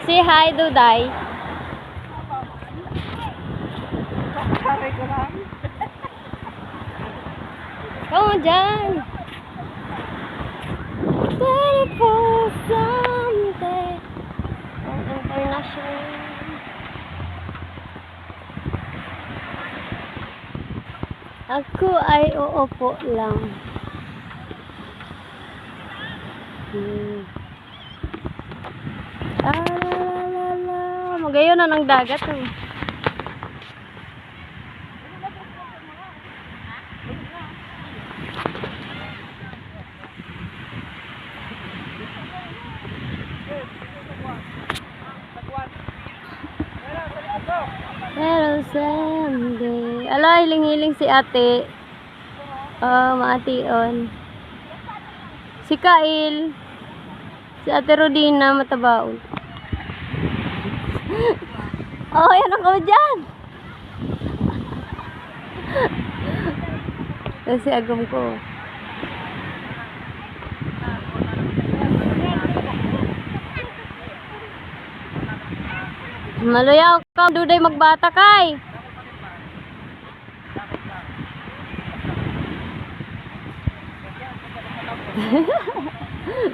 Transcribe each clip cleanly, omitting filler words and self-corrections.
Say hi, Duday. Come on, dyan. Beautiful someday. Ang international. Ako ay uupo lang. La la la. Magayon na ng dagat. Pero someday. Ala, hiling-hiling si ate. Maation. Si Kail. Si ate Rodina, matabaon. Yan ako dyan. Kasi agam ko. Maluyaw ka, Duday magbata kay.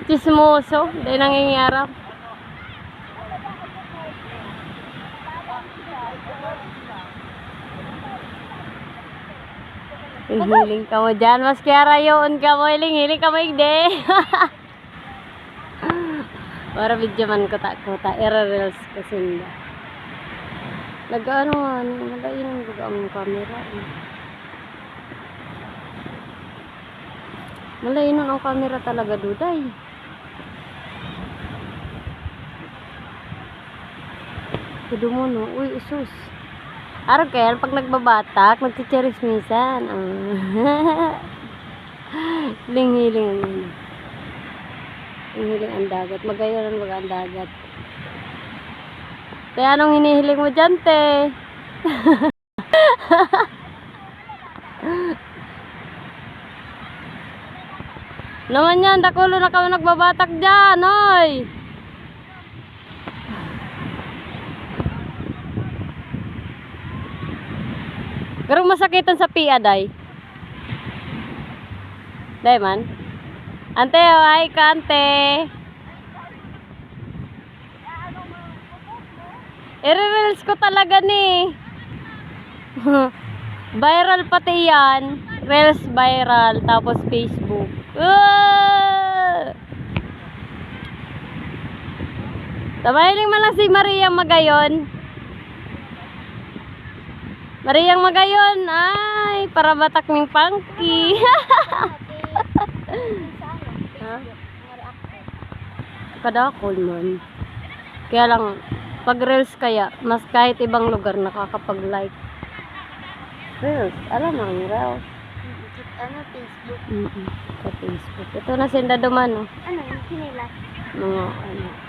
Chismoso, dahil nangyayarap. Hiling ka mo dyan, mas kaya yun ka mo, hiling ka mo hindi. Para video man ko ta, i-reels kasi hindi. Nag-ano nga, nag-ainan ko ang camera. Malainan ang camera talaga, Duday. Kudo mo, no? Uy, isus. Araw kaya, pag nagbabatak, magchichirismisan. Hiling-hiling. Hiling ang dagat. Magayon ang dagat. Kaya anong hinihiling mo dyan, te? Naman yan, dakulo na kami nagbabatak dyan, oy! Garong masakitan sa pia, day. Day man. Ante, ay ka, ante. I-reels ko talaga ni. Viral pati yan. Reels viral. Tapos Facebook. Tamahiling man lang si Mariang Magayon. Mariang Magayon. Ay, para batak ng pangki. Kadakol man. Kaya lang, pag reels kaya, mas kahit ibang lugar nakakapag-like. Reels, alam mo ang reels. Ano, Facebook? Sa Facebook. Ito na senda duman, oh. Ano, yung sinilas? Mga ano.